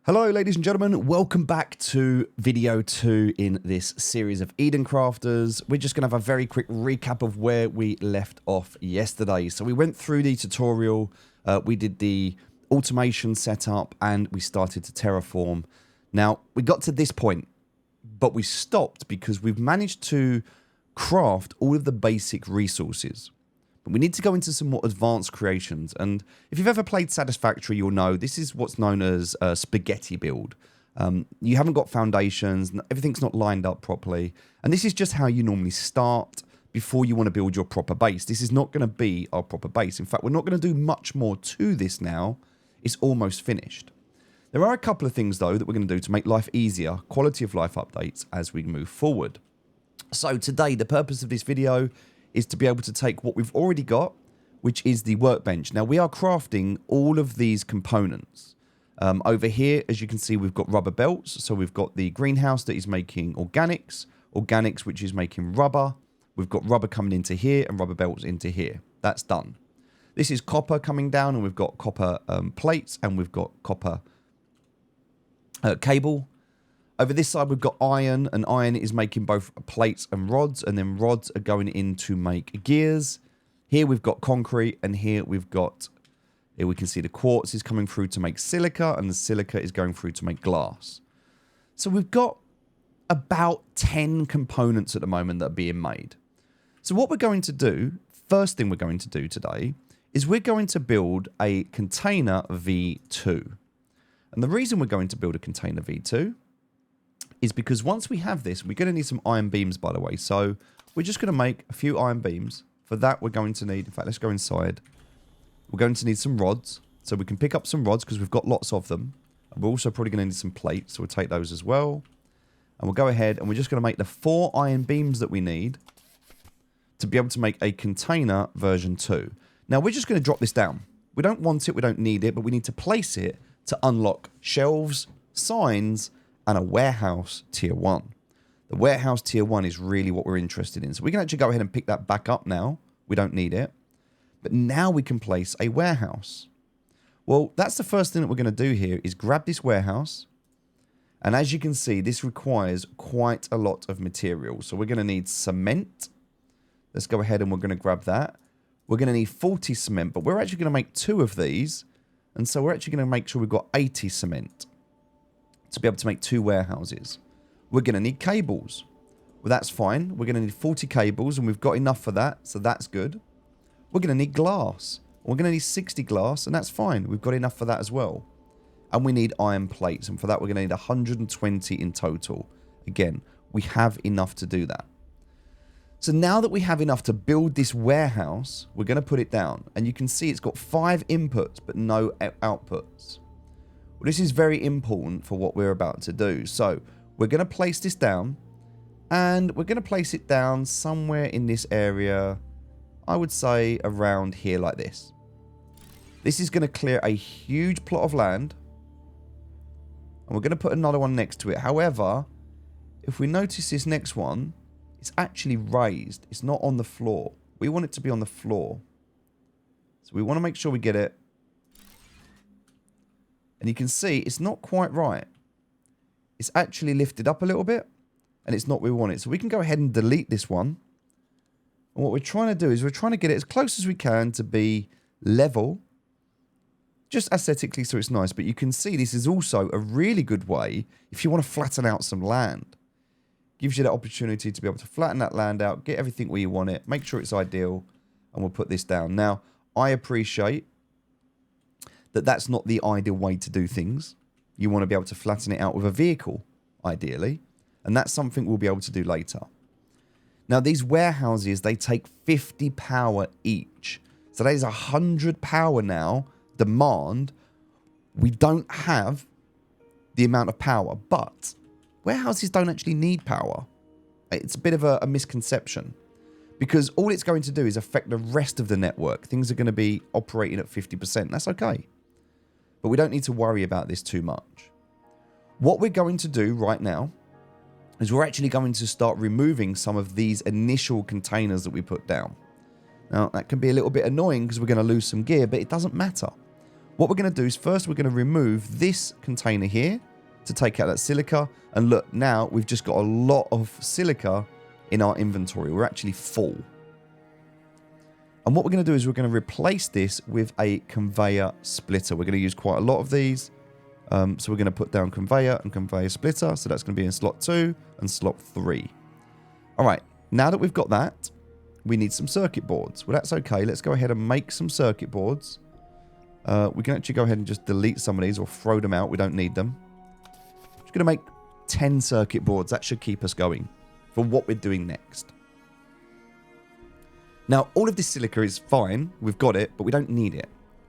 Hello ladies and gentlemen, welcome back to video 2 in this series of Eden Crafters. We're just going to have a very quick recap of where we left off yesterday. So we went through the tutorial, we did the automation setup, and we started to terraform. Now, we got to this point, but we stopped because we've managed to craft all of the basic resources. But we need to go into some more advanced creations. And if you've ever played Satisfactory, you'll know this is what's known as a spaghetti build. You haven't got foundations, everything's not lined up properly. And this is just how you normally start before you want to build your proper base. This is not going to be our proper base. In fact, we're not going to do much more to this now. It's almost finished. There are a couple of things, though, that we're going to do to make life easier, quality of life updates as we move forward. So today, the purpose of this video is to be able to take what we've already got, which is the workbench. Now, we are crafting all of these components. Over here, as you can see, we've got rubber belts. So we've got the greenhouse that is making organics, which is making rubber. We've got rubber coming into here and rubber belts into here. That's done. This is copper coming down, and we've got copper plates, and we've got copper cable. Over this side, we've got iron, and iron is making both plates and rods, and then rods are going in to make gears. Here we've got concrete, and here we've got, here we can see the quartz is coming through to make silica, and the silica is going through to make glass. So we've got about 10 components at the moment that are being made. So what we're going to do, first thing we're going to do today, is we're going to build a container V2. And the reason we're going to build a container V2 is because once we have this, we're going to need some iron beams, by the way. So we're just going to make a few iron beams. For that, we're going to need, in fact, let's go inside. We're going to need some rods. So we can pick up some rods because we've got lots of them. And we're also probably going to need some plates. So we'll take those as well. And we'll go ahead and we're just going to make the 4 iron beams that we need to be able to make a container version 2. Now, we're just going to drop this down. We don't want it, we don't need it, but we need to place it to unlock shelves, signs, and a warehouse tier 1. The warehouse tier 1 is really what we're interested in. So we can actually go ahead and pick that back up now. We don't need it. But now we can place a warehouse. Well, that's the first thing that we're going to do here is grab this warehouse. And as you can see, this requires quite a lot of material. So we're going to need cement. Let's go ahead and we're going to grab that. We're going to need 40 cement, but we're actually going to make 2 of these. And so we're actually going to make sure we've got 80 cement to be able to make 2 warehouses. We're going to need cables. Well, that's fine. We're going to need 40 cables, and we've got enough for that, so that's good. We're going to need glass. We're going to need 60 glass, and that's fine. We've got enough for that as well. And we need iron plates, and for that, we're going to need 120 in total. Again, we have enough to do that. So now that we have enough to build this warehouse, we're going to put it down. And you can see it's got 5 inputs, but no outputs. Well, this is very important for what we're about to do. So we're going to place this down, and we're going to place it down somewhere in this area. I would say around here like this. This is going to clear a huge plot of land, and we're going to put another one next to it. However, if we notice this next one, it's actually raised. It's not on the floor. We want it to be on the floor. So we want to make sure we get it. And you can see it's not quite right. It's actually lifted up a little bit, and it's not where we want it. So we can go ahead and delete this one. And what we're trying to do is we're trying to get it as close as we can to be level, just aesthetically so it's nice. But you can see this is also a really good way if you want to flatten out some land. Gives you that opportunity to be able to flatten that land out, get everything where you want it, make sure it's ideal, and we'll put this down. Now, I appreciate that that's not the ideal way to do things. You want to be able to flatten it out with a vehicle, ideally, and that's something we'll be able to do later. Now, these warehouses, they take 50 power each. So that is 100 power now, demand. We don't have the amount of power, but warehouses don't actually need power. It's a bit of a misconception, because all it's going to do is affect the rest of the network. Things are going to be operating at 50%. That's okay. But we don't need to worry about this too much. What we're going to do right now is we're actually going to start removing some of these initial containers that we put down. Now, that can be a little bit annoying because we're going to lose some gear, but it doesn't matter. What we're going to do is first we're going to remove this container here to take out that silica. And look, now we've just got a lot of silica in our inventory. We're actually full. And what we're going to do is we're going to replace this with a conveyor splitter. We're going to use quite a lot of these. So we're going to put down conveyor and conveyor splitter. So that's going to be in slot 2 and slot 3. All right. Now that we've got that, we need some circuit boards. Well, that's okay. Let's go ahead and make some circuit boards. We can actually go ahead and just delete some of these or throw them out. We don't need them. Just going to make 10 circuit boards. That should keep us going for what we're doing next. Now, all of this silica is fine. We've got it, but we don't need it.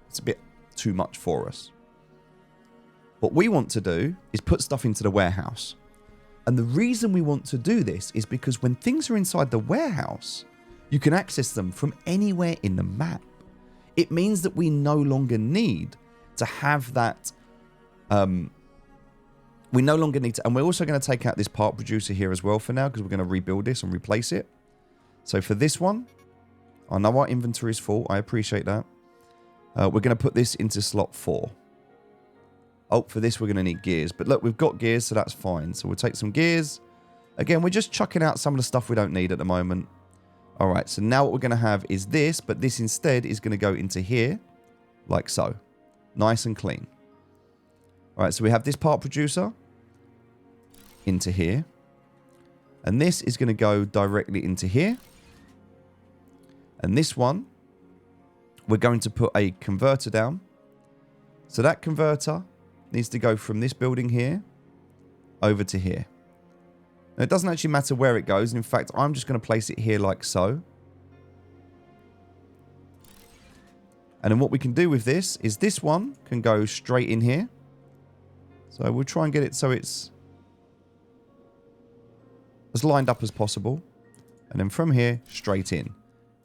It's a bit too much for us. What we want to do is put stuff into the warehouse. And the reason we want to do this is because when things are inside the warehouse, you can access them from anywhere in the map. It means that we no longer need to have that. We no longer need to. And we're also going to take out this part producer here as well for now, because we're going to rebuild this and replace it. So for this one, I know our inventory is full. I appreciate that. We're going to put this into slot 4. Oh, for this, we're going to need gears. But look, we've got gears, so that's fine. So we'll take some gears. Again, we're just chucking out some of the stuff we don't need at the moment. All right, so now what we're going to have is this, but this instead is going to go into here, like so. Nice and clean. All right, so we have this part producer into here. And this is going to go directly into here. And this one, we're going to put a converter down. So that converter needs to go from this building here over to here. Now, it doesn't actually matter where it goes. In fact, I'm just going to place it here like so. And then what we can do with this is this one can go straight in here. So we'll try and get it so it's as lined up as possible. And then from here, straight in.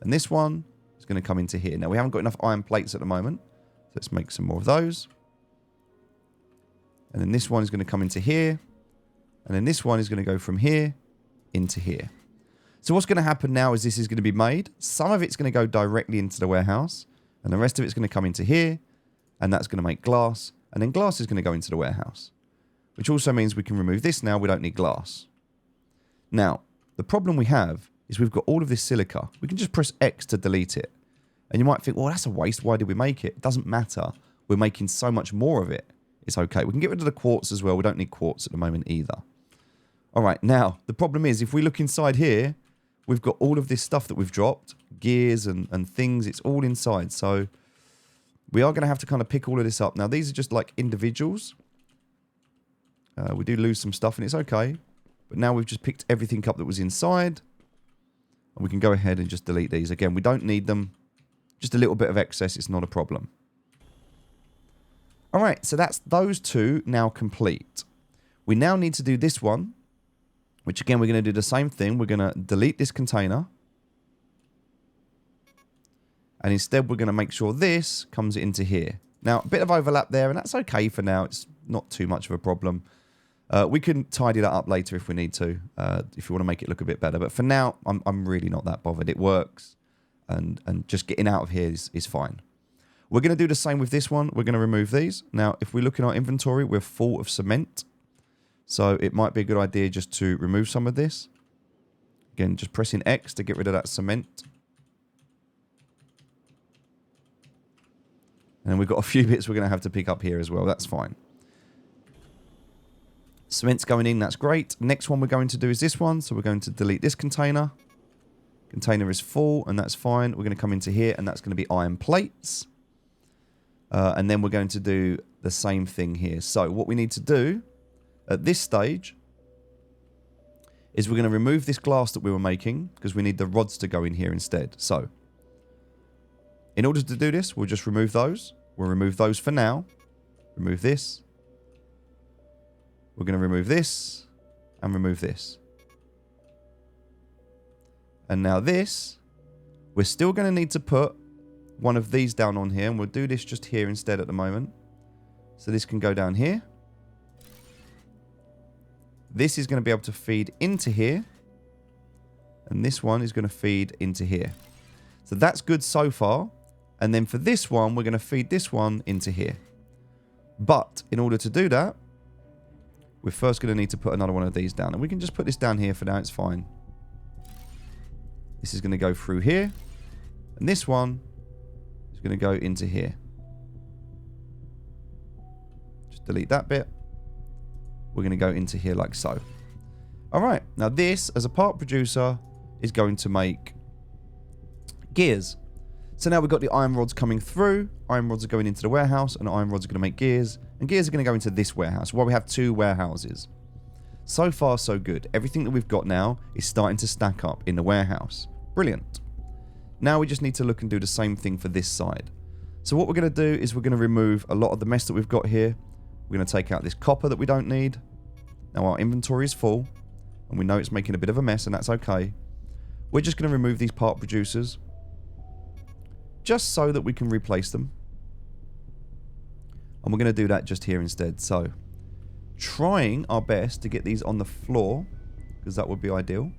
And this one is going to come into here. Now, we haven't got enough iron plates at the moment. So let's make some more of those. And then this one is going to come into here. And then this one is going to go from here into here. So what's going to happen now is this is going to be made. Some of it's going to go directly into the warehouse. And the rest of it's going to come into here. And that's going to make glass. And then glass is going to go into the warehouse. Which also means we can remove this now. We don't need glass. Now, the problem we have is we've got all of this silica. We can just press X to delete it. And you might think, well, that's a waste. Why did we make it? It doesn't matter. We're making so much more of it. It's okay. We can get rid of the quartz as well. We don't need quartz at the moment either. All right. Now, the problem is if we look inside here, we've got all of this stuff that we've dropped. Gears and things. It's all inside. So we are going to have to kind of pick all of this up. Now, these are just like individuals. We do lose some stuff and it's okay. But now we've just picked everything up that was inside. And we can go ahead and just delete these. Again, we don't need them. Just a little bit of excess. It's not a problem. All right, so that's those two now complete. We now need to do this one, which again, we're going to do the same thing. We're going to delete this container. And instead, we're going to make sure this comes into here. Now, a bit of overlap there, and that's okay for now. It's not too much of a problem. We can tidy that up later if we need to, if you want to make it look a bit better. But for now, I'm really not that bothered. It works. And just getting out of here is fine. We're going to do the same with this one. We're going to remove these. Now, if we look in our inventory, we're full of cement. So it might be a good idea just to remove some of this. Again, just pressing X to get rid of that cement. And we've got a few bits we're going to have to pick up here as well. That's fine. Cement's going in. That's great. Next one we're going to do is this one. So we're going to delete this container. Container is full, and that's fine. We're going to come into here, and that's going to be iron plates. And then we're going to do the same thing here. So what we need to do at this stage is we're going to remove this glass that we were making because we need the rods to go in here instead. So in order to do this, we'll just remove those. We'll remove those for now. Remove this. We're going to remove this and remove this. And now this, we're still going to need to put one of these down on here. And we'll do this just here instead at the moment. So this can go down here. This is going to be able to feed into here. And this one is going to feed into here. So that's good so far. And then for this one, we're going to feed this one into here. But in order to do that, we're first going to need to put another one of these down. And we can just put this down here for now. It's fine. This is going to go through here. And this one is going to go into here. Just delete that bit. We're going to go into here like so. All right. Now this, as a part producer, is going to make gears. So now we've got the iron rods coming through. Iron rods are going into the warehouse, and iron rods are going to make gears. And gears are going to go into this warehouse, while we have 2 warehouses. So far, so good. Everything that we've got now is starting to stack up in the warehouse. Brilliant. Now we just need to look and do the same thing for this side. So what we're going to do is we're going to remove a lot of the mess that we've got here. We're going to take out this copper that we don't need. Now our inventory is full, and we know it's making a bit of a mess, and that's okay. We're just going to remove these part producers, just so that we can replace them. And we're going to do that just here instead. So, trying our best to get these on the floor, because that would be ideal.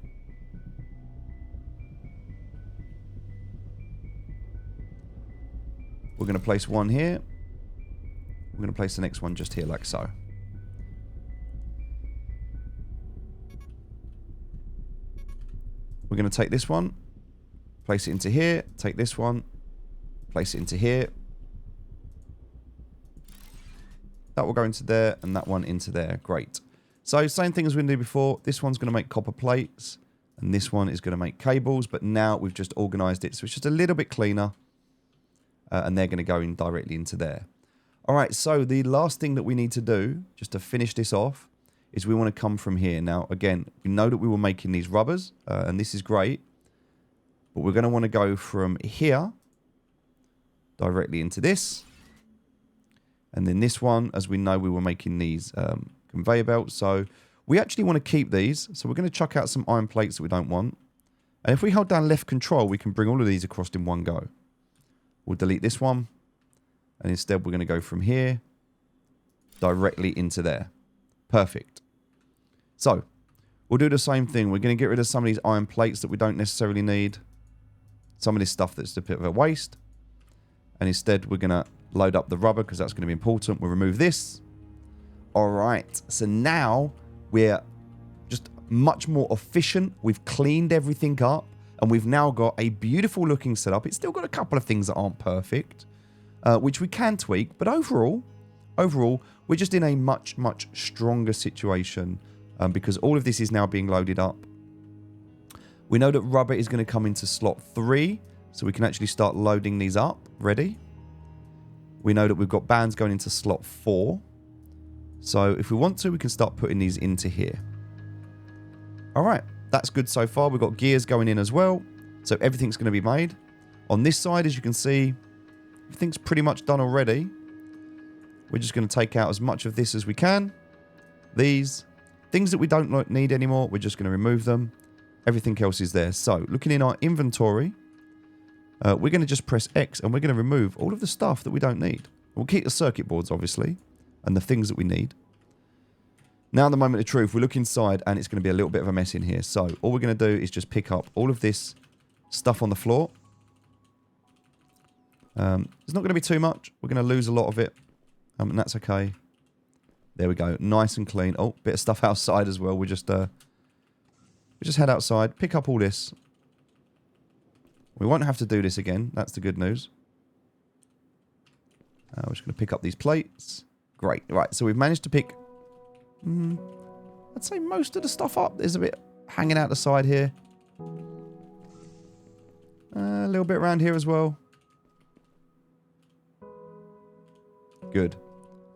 We're going to place one here. We're going to place the next one just here like so. We're going to take this one, place it into here, take this one, place it into here. That will go into there, and that one into there. Great. So, same thing as we did before. This one's going to make copper plates, and this one is going to make cables, but now we've just organized it, so it's just a little bit cleaner, and they're going to go in directly into there. All right, so the last thing that we need to do, just to finish this off, is we want to come from here. Now, again, we know that we were making these rubbers, and this is great, but we're going to want to go from here directly into this. And then this one, as we know, we were making these conveyor belts. So we actually want to keep these. So we're going to chuck out some iron plates that we don't want. And if we hold down left control, we can bring all of these across in one go. We'll delete this one. And instead, we're going to go from here directly into there. Perfect. So we'll do the same thing. We're going to get rid of some of these iron plates that we don't necessarily need. Some of this stuff that's a bit of a waste. And instead, we're going to load up the rubber because that's going to be important. We'll remove this. All right. So now we're just much more efficient. We've cleaned everything up, and we've now got a beautiful looking setup. It's still got a couple of things that aren't perfect, which we can tweak. But overall, we're just in a much, much stronger situation because all of this is now being loaded up. We know that rubber is going to come into slot 3, so we can actually start loading these up. Ready? We know that we've got bands going into slot 4. So if we want to, we can start putting these into here. All right, that's good so far. We've got gears going in as well. So everything's going to be made. On this side, as you can see, everything's pretty much done already. We're just going to take out as much of this as we can. These things that we don't need anymore, we're just going to remove them. Everything else is there. So looking in our inventory, we're going to just press X and we're going to remove all of the stuff that we don't need. We'll keep the circuit boards, obviously, and the things that we need. Now, the moment of truth, we look inside and it's going to be a little bit of a mess in here. So all we're going to do is just pick up all of this stuff on the floor. It's not going to be too much. We're going to lose a lot of it, and that's okay. There we go. Nice and clean. Oh, bit of stuff outside as well. We just head outside, pick up all this. We won't have to do this again. That's the good news. We're just going to pick up these plates. Great. Right, so we've managed to pick, I'd say most of the stuff up. There's a bit hanging out the side here. A little bit around here as well. Good.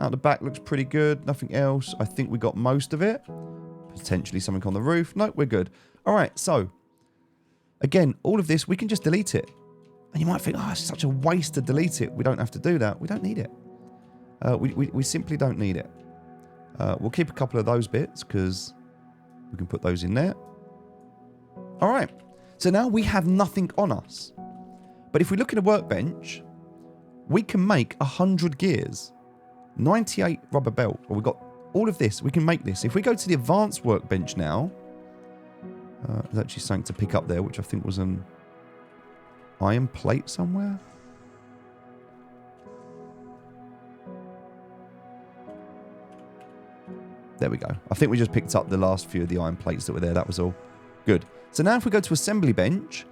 Out the back looks pretty good. Nothing else. I think we got most of it. Potentially something on the roof. No, we're good. All right, so again, all of this, we can just delete it. And you might think, oh, it's such a waste to delete it. We don't have to do that. We don't need it. We simply don't need it. We'll keep a couple of those bits because we can put those in there. All right. So now we have nothing on us. But if we look at a workbench, we can make 100 gears, 98 rubber belt. Or we've got all of this. We can make this. If we go to the advanced workbench now, there's actually something to pick up there, which I think was an iron plate somewhere. There we go. I think we just picked up the last few of the iron plates that were there. That was all. Good. So now if we go to assembly bench,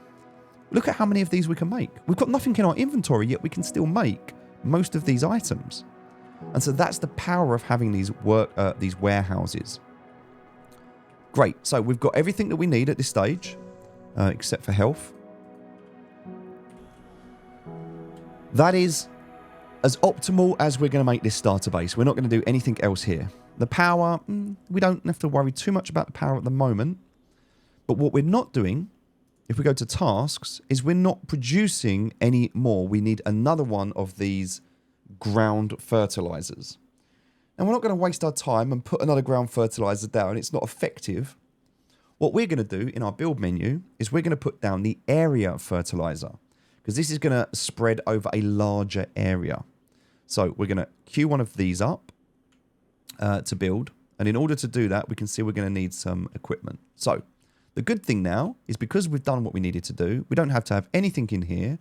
look at how many of these we can make. We've got nothing in our inventory, yet we can still make most of these items. And so that's the power of having these warehouses. Great. So we've got everything that we need at this stage, except for health. That is as optimal as we're going to make this starter base. We're not going to do anything else here. The power, we don't have to worry too much about the power at the moment. But what we're not doing, if we go to tasks, is we're not producing any more. We need another one of these ground fertilizers. And we're not going to waste our time and put another ground fertilizer down. It's not effective. What we're going to do in our build menu is we're going to put down the area fertilizer, because this is going to spread over a larger area. So we're going to queue one of these up to build. And in order to do that, we can see we're going to need some equipment. So the good thing now is because we've done what we needed to do, we don't have to have anything in here.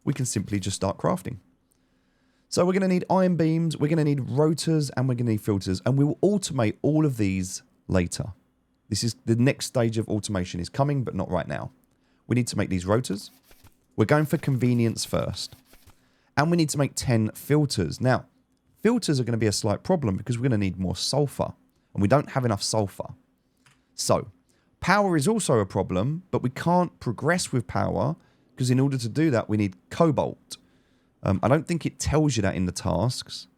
We can simply just start crafting. So we're going to need iron beams, we're going to need rotors, and we're going to need filters. And we will automate all of these later. This is the next stage of automation is coming, but not right now. We need to make these rotors. We're going for convenience first. And we need to make 10 filters. Now, filters are going to be a slight problem because we're going to need more sulfur. And we don't have enough sulfur. So, power is also a problem, but we can't progress with power because in order to do that, we need cobalt. I don't think it tells you that in the tasks.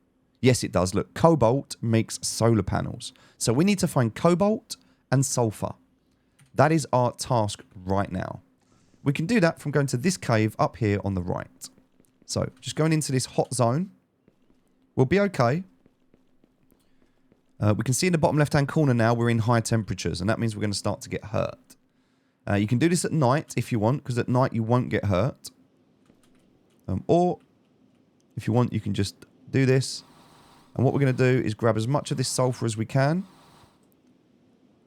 Yes, it does. Look, cobalt makes solar panels. So we need to find cobalt and sulfur. That is our task right now. We can do that from going to this cave up here on the right. So just going into this hot zone. We'll be okay. We can see in the bottom left-hand corner now we're in high temperatures, and that means we're going to start to get hurt. You can do this at night if you want, because at night you won't get hurt. Or if you want, you can just do this. And what we're going to do is grab as much of this sulfur as we can.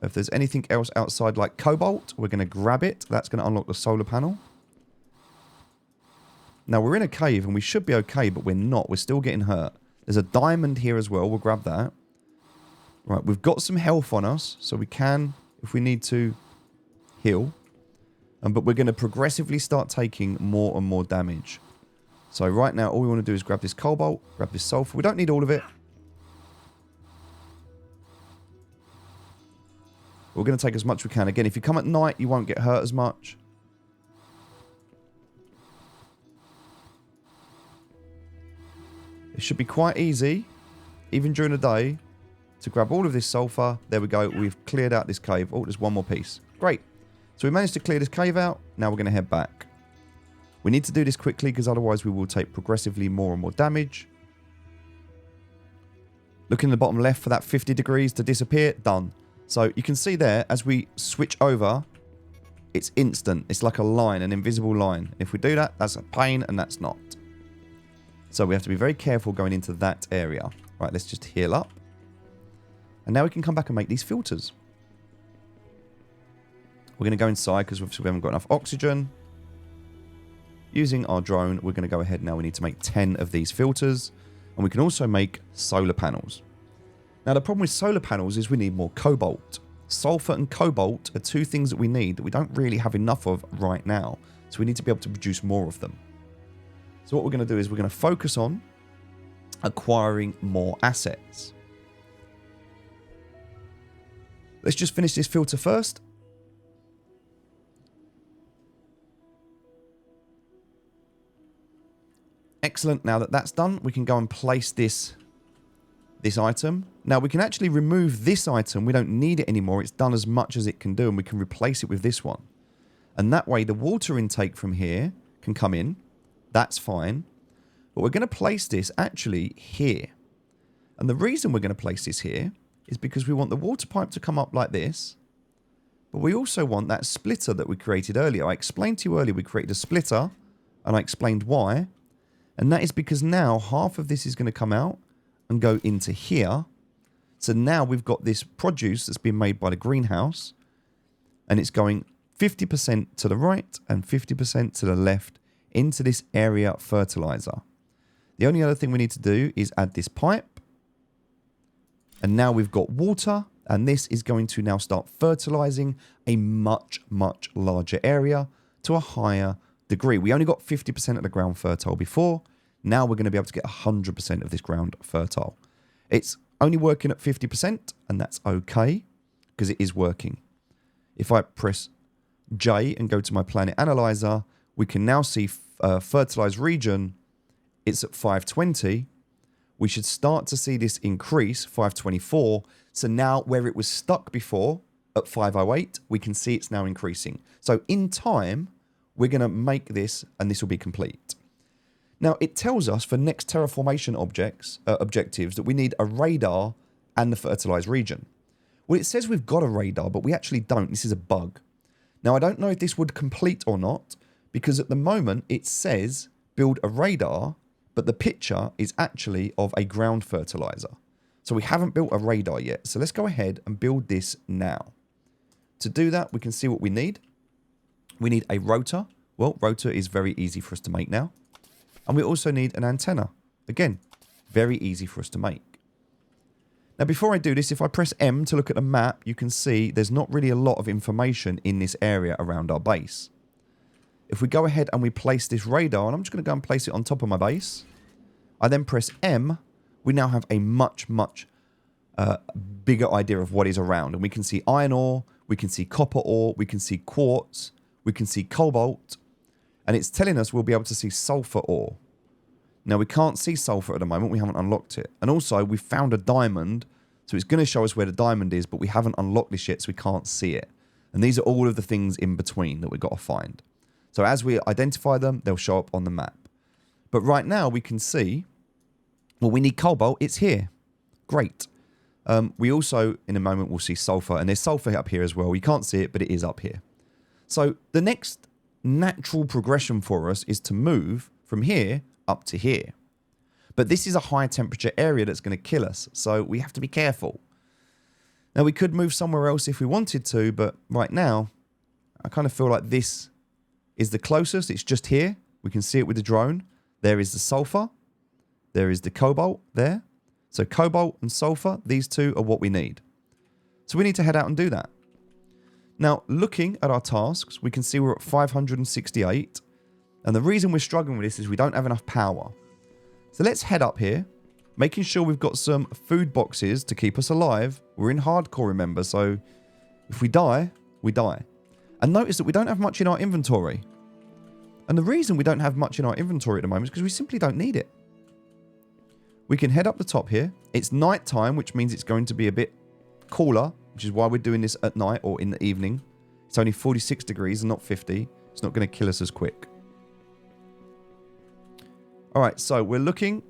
If there's anything else outside like cobalt, we're going to grab it. That's going to unlock the solar panel. Now, we're in a cave and we should be okay, but we're not. We're still getting hurt. There's a diamond here as well. We'll grab that. Right, we've got some health on us, so we can, if we need to, heal. But we're going to progressively start taking more and more damage. So right now, all we want to do is grab this cobalt, grab this sulfur. We don't need all of it. We're going to take as much as we can. Again, if you come at night, you won't get hurt as much. It should be quite easy, even during the day, to grab all of this sulfur. There we go. We've cleared out this cave. Oh, there's one more piece. Great. So we managed to clear this cave out. Now we're going to head back. We need to do this quickly because otherwise we will take progressively more and more damage. Look in the bottom left for that 50 degrees to disappear. Done. So you can see there, as we switch over, it's instant. It's like a line, an invisible line. If we do that, that's a pain, and that's not. So we have to be very careful going into that area. Right, let's just heal up. And now we can come back and make these filters. We're going to go inside because we haven't got enough oxygen. Using our drone, we're going to go ahead now. We need to make 10 of these filters. And we can also make solar panels. Now, the problem with solar panels is we need more cobalt. Sulfur and cobalt are two things that we need that we don't really have enough of right now. So we need to be able to produce more of them. So what we're going to do is we're going to focus on acquiring more assets. Let's just finish this filter first. Excellent. Now that that's done, we can go and place this item. Now we can actually remove this item. We don't need it anymore. It's done as much as it can do, and we can replace it with this one. And that way the water intake from here can come in. That's fine. But we're going to place this actually here. And the reason we're going to place this here is because we want the water pipe to come up like this. But we also want that splitter that we created earlier. I explained to you earlier we created a splitter, and I explained why. And that is because now half of this is going to come out and go into here. So now we've got this produce that's been made by the greenhouse, and it's going 50% to the right and 50% to the left into this area fertilizer. The only other thing we need to do is add this pipe. And now we've got water, and this is going to now start fertilizing a much, much larger area to a higher degree. We only got 50% of the ground fertile before. Now we're going to be able to get 100% of this ground fertile. It's only working at 50%, and that's okay because it is working. If I press J and go to my planet analyzer, we can now see fertilized region. It's at 520. We should start to see this increase, 524. So now where it was stuck before at 508, we can see it's now increasing. So in time, we're going to make this, and this will be complete. Now, it tells us for next terraformation objectives that we need a radar and the fertilized region. Well, it says we've got a radar, but we actually don't. This is a bug. Now, I don't know if this would complete or not, because at the moment it says build a radar, but the picture is actually of a ground fertilizer. So we haven't built a radar yet. So let's go ahead and build this now. To do that, we can see what we need. We need a rotor. Well, rotor is very easy for us to make now. And we also need an antenna. Again, very easy for us to make. Now, before I do this, if I press M to look at the map, you can see there's not really a lot of information in this area around our base. If we go ahead and we place this radar, and I'm just going to go and place it on top of my base, I then press M, we now have a much, much bigger idea of what is around. And we can see iron ore, we can see copper ore, we can see quartz, we can see cobalt, and it's telling us we'll be able to see sulfur ore. Now, we can't see sulfur at the moment. We haven't unlocked it. And also, we found a diamond, so it's going to show us where the diamond is, but we haven't unlocked this yet, so we can't see it. And these are all of the things in between that we've got to find. So as we identify them, they'll show up on the map. But right now, we can see, well, we need cobalt. It's here. Great. We also, in a moment, will see sulfur, and there's sulfur up here as well. You can't see it, but it is up here. So the next natural progression for us is to move from here up to here. But this is a high temperature area that's going to kill us, so we have to be careful. Now, we could move somewhere else if we wanted to, but right now, I kind of feel like this is the closest. It's just here. We can see it with the drone. There is the sulfur. There is the cobalt there. So cobalt and sulfur, these two are what we need. So we need to head out and do that. Now, looking at our tasks, we can see we're at 568. And the reason we're struggling with this is we don't have enough power. So let's head up here, making sure we've got some food boxes to keep us alive. We're in hardcore, remember, so if we die, we die. And notice that we don't have much in our inventory. And the reason we don't have much in our inventory at the moment is because we simply don't need it. We can head up the top here. It's night time, which means it's going to be a bit cooler, which is why we're doing this at night or in the evening. It's only 46 degrees and not 50. It's not going to kill us as quick. All right, so we're looking,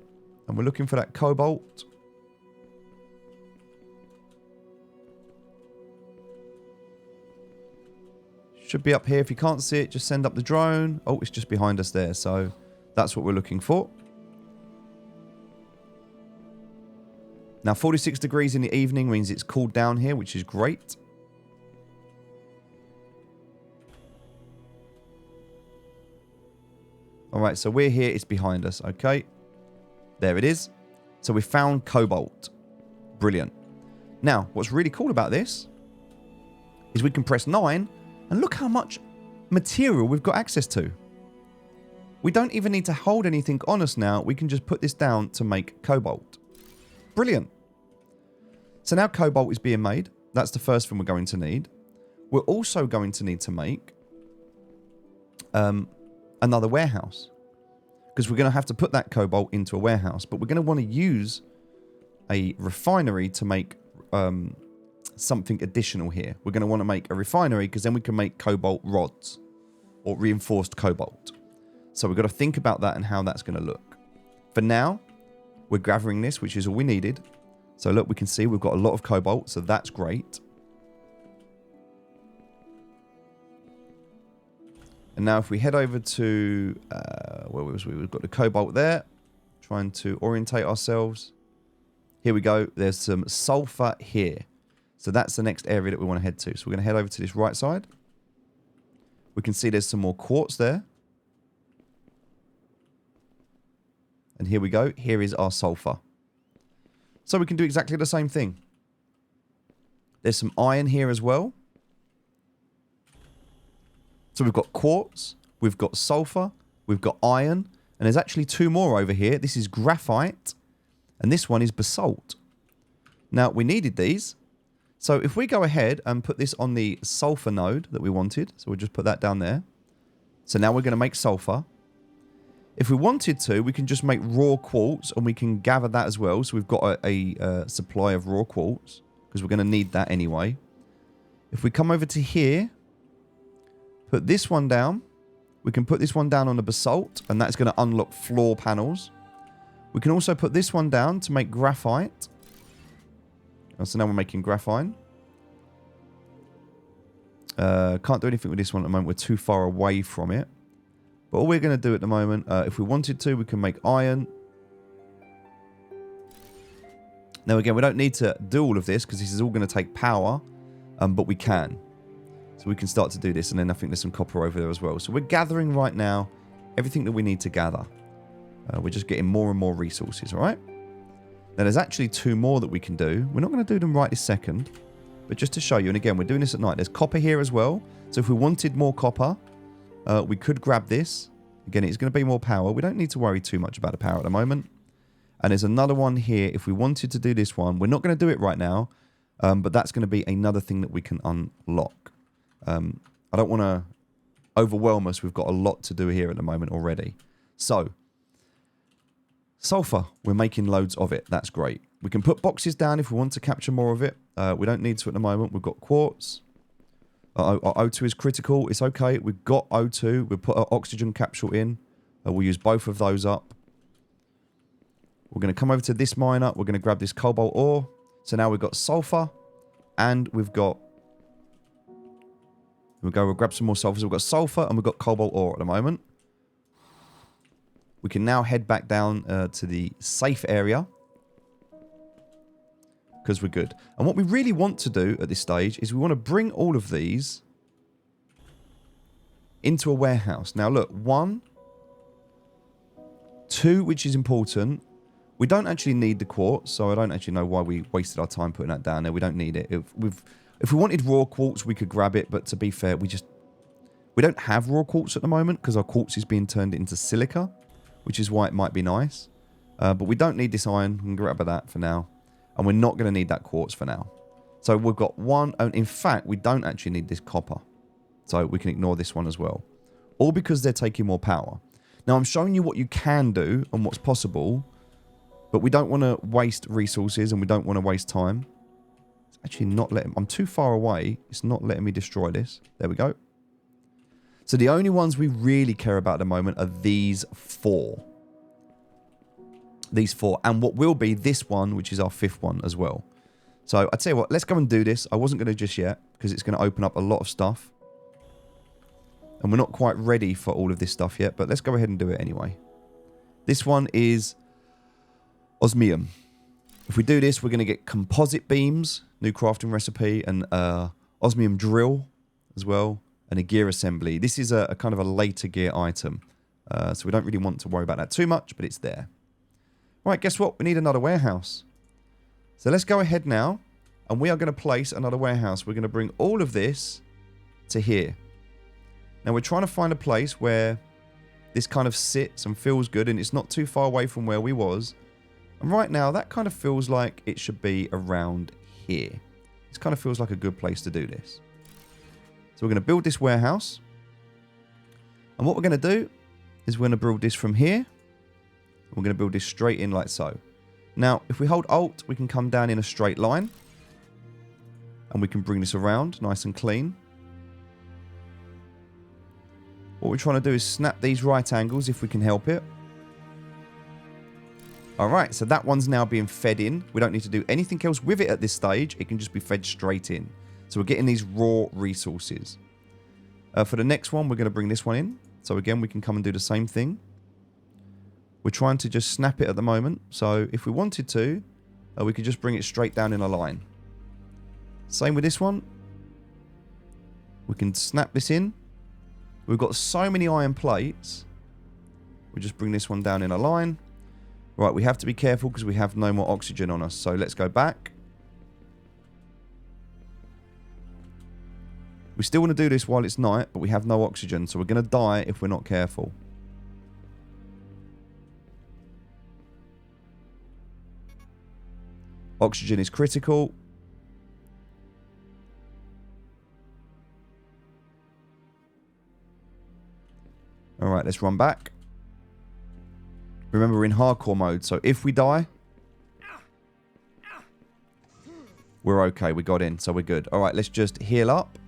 and we're looking for that cobalt. Should be up here. If you can't see it, just send up the drone. Oh, it's just behind us there. So that's what we're looking for. Now, 46 degrees in the evening means it's cooled down here, which is great. All right, so we're here. It's behind us. Okay. There it is. So we found cobalt. Brilliant. Now, what's really cool about this is we can press 9 and look how much material we've got access to. We don't even need to hold anything on us now. We can just put this down to make cobalt. Brilliant. So now cobalt is being made. That's the first thing we're going to need. We're also going to need to make another warehouse, because we're going to have to put that cobalt into a warehouse, but we're going to want to use a refinery to make something additional here. We're going to want to make a refinery because then we can make cobalt rods or reinforced cobalt. So we've got to think about that and how that's going to look. For now, we're gathering this, which is all we needed. So look, we can see we've got a lot of cobalt, so that's great. And now if we head over to, where was we? We've got the cobalt there. Trying to orientate ourselves. Here we go. There's some sulfur here. So that's the next area that we want to head to. So we're going to head over to this right side. We can see there's some more quartz there. And here we go. Here is our sulfur. So we can do exactly the same thing. There's some iron here as well. So we've got quartz, we've got sulfur, we've got iron, and there's actually 2 more over here. This is graphite, and this one is basalt. Now, we needed these. So if we go ahead and put this on the sulfur node that we wanted, so we'll just put that down there. So now we're going to make sulfur. If we wanted to, we can just make raw quartz, and we can gather that as well. So we've got a supply of raw quartz, because we're going to need that anyway. If we come over to here, put this one down. We can put this one down on the basalt, and that's going to unlock floor panels. We can also put this one down to make graphite. So now we're making graphite. Can't do anything with this one at the moment. We're too far away from it. But all we're going to do at the moment, if we wanted to, we can make iron. Now again, we don't need to do all of this because this is all going to take power, but we can. So we can start to do this, and then I think there's some copper over there as well. So we're gathering right now everything that we need to gather. We're just getting more and more resources, all right? Now, there's actually 2 more that we can do. We're not going to do them right this second, but just to show you, and again, we're doing this at night. There's copper here as well. So if we wanted more copper, we could grab this. Again, it's going to be more power. We don't need to worry too much about the power at the moment. And there's another one here. If we wanted to do this one, we're not going to do it right now, but that's going to be another thing that we can unlock. I don't want to overwhelm us. We've got a lot to do here at the moment already. So, sulfur, we're making loads of it. That's great. We can put boxes down if we want to capture more of it. We don't need to at the moment. We've got quartz. Our O2 is critical. It's okay. We've got O2. We'll put our oxygen capsule in. We'll use both of those up. We're going to come over to this miner. We're going to grab this cobalt ore. So now we've got sulfur, and we've got... We'll grab some more sulfur. So we've got sulfur, and we've got cobalt ore at the moment. We can now head back down to the safe area, because we're good. And what we really want to do at this stage is we want to bring all of these into a warehouse. Now look, 1, 2, which is important. We don't actually need the quartz, so I don't actually know why we wasted our time putting that down there. We don't need it. If we wanted raw quartz, we could grab it, but to be fair, we don't have raw quartz at the moment because our quartz is being turned into silica, which is why it might be nice. But we don't need this iron. We can grab that for now. And we're not going to need that quartz for now. So we've got 1. And in fact, we don't actually need this copper. So we can ignore this one as well. All because they're taking more power. Now, I'm showing you what you can do and what's possible. But we don't want to waste resources and we don't want to waste time. It's actually not letting... I'm too far away. It's not letting me destroy this. There we go. So the only ones we really care about at the moment are these 4. These 4. And what will be this one, which is our 5th one as well. So I'd say what, let's go and do this. I wasn't going to just yet because it's going to open up a lot of stuff. And we're not quite ready for all of this stuff yet, but let's go ahead and do it anyway. This one is osmium. If we do this, we're going to get composite beams, new crafting recipe, and osmium drill as well, and a gear assembly. This is a kind of a later gear item. So we don't really want to worry about that too much, but it's there. Right, guess what? We need another warehouse. So let's go ahead now, and we are going to place another warehouse. We're going to bring all of this to here. Now, we're trying to find a place where this kind of sits and feels good, and it's not too far away from where we was. And right now, that kind of feels like it should be around here. This kind of feels like a good place to do this. So we're going to build this warehouse. And what we're going to do is we're going to build this from here. We're going to build this straight in like so. Now, if we hold Alt, we can come down in a straight line. And we can bring this around nice and clean. What we're trying to do is snap these right angles if we can help it. Alright, so that one's now being fed in. We don't need to do anything else with it at this stage. It can just be fed straight in. So we're getting these raw resources. For the next one, we're going to bring this one in. So again, we can come and do the same thing. We're trying to just snap it at the moment. So if we wanted to, we could just bring it straight down in a line. Same with this one. We can snap this in. We've got so many iron plates. We just bring this one down in a line. Right, we have to be careful because we have no more oxygen on us. So let's go back. We still want to do this while it's night, but we have no oxygen, so we're going to die if we're not careful. Oxygen is critical. Alright, let's run back. Remember, we're in hardcore mode, so if we die, we're okay. We got in, so we're good. Alright, let's just heal up.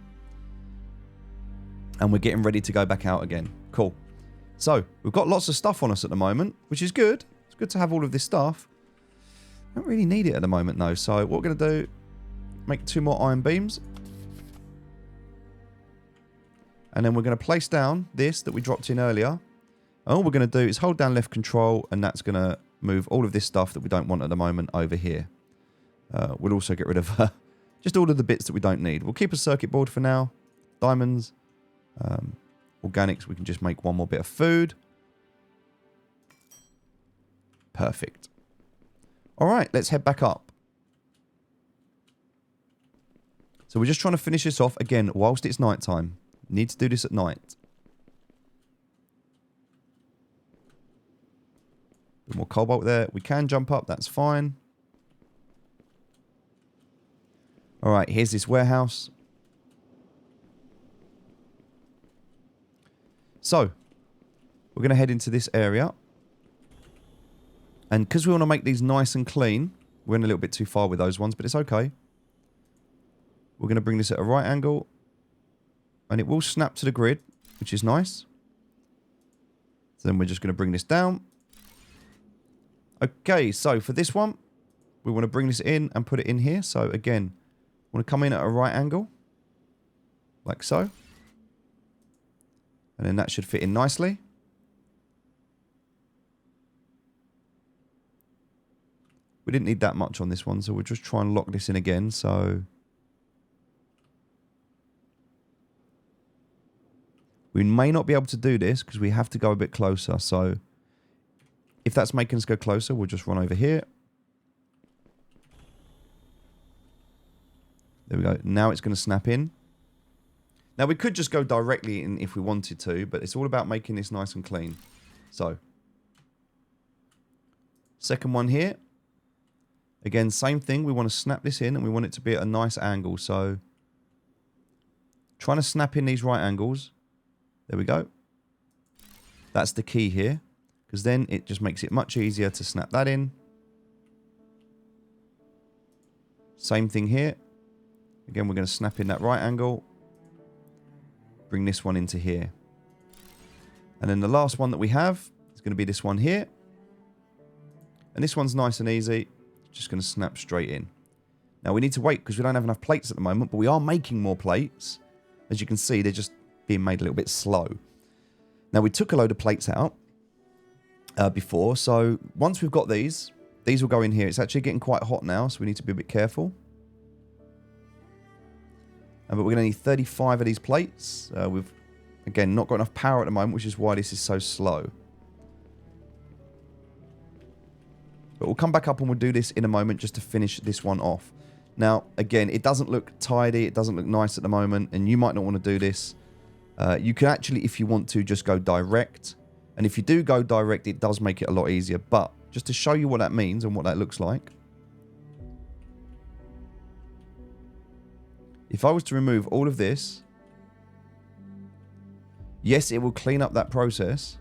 And we're getting ready to go back out again. Cool. So, we've got lots of stuff on us at the moment, which is good. It's good to have all of this stuff. Don't really need it at the moment, though. So, what we're going to do, make 2 more iron beams. And then we're going to place down this that we dropped in earlier. And all we're going to do is hold down left control, and that's going to move all of this stuff that we don't want at the moment over here. We'll also get rid of just all of the bits that we don't need. We'll keep a circuit board for now. Diamonds. Organics, we can just make 1 more bit of food. Perfect. Alright, let's head back up. So we're just trying to finish this off, again, whilst it's night time. Need to do this at night. A bit more cobalt there. We can jump up, that's fine. Alright, here's this warehouse. So, we're going to head into this area. And because we want to make these nice and clean, we're in a little bit too far with those ones, but it's okay. We're going to bring this at a right angle. And it will snap to the grid, which is nice. So then we're just going to bring this down. Okay, so for this one, we want to bring this in and put it in here. So again, we want to come in at a right angle. Like so. And then that should fit in nicely. We didn't need that much on this one, so we'll just try and lock this in again. So we may not be able to do this because we have to go a bit closer. So if that's making us go closer, we'll just run over here. There we go. Now it's going to snap in. Now, we could just go directly in if we wanted to, but it's all about making this nice and clean. So, second one here. Again, same thing. We want to snap this in, and we want it to be at a nice angle. So, trying to snap in these right angles. There we go. That's the key here, because then it just makes it much easier to snap that in. Same thing here. Again, we're going to snap in that right angle. Bring this one into here. And then the last one that we have is going to be this one here. And this one's nice and easy. Just going to snap straight in. Now we need to wait because we don't have enough plates at the moment, but we are making more plates. As you can see, they're just being made a little bit slow. Now we took a load of plates out before. So once we've got these will go in here. It's actually getting quite hot now, so we need to be a bit careful. But we're going to need 35 of these plates. We've, again, not got enough power at the moment, which is why this is so slow. But we'll come back up and we'll do this in a moment just to finish this one off. Now, again, it doesn't look tidy. It doesn't look nice at the moment, and you might not want to do this. You can actually, if you want to, just go direct. And if you do go direct, it does make it a lot easier. But just to show you what that means and what that looks like. If I was to remove all of this, yes, it will clean up that process.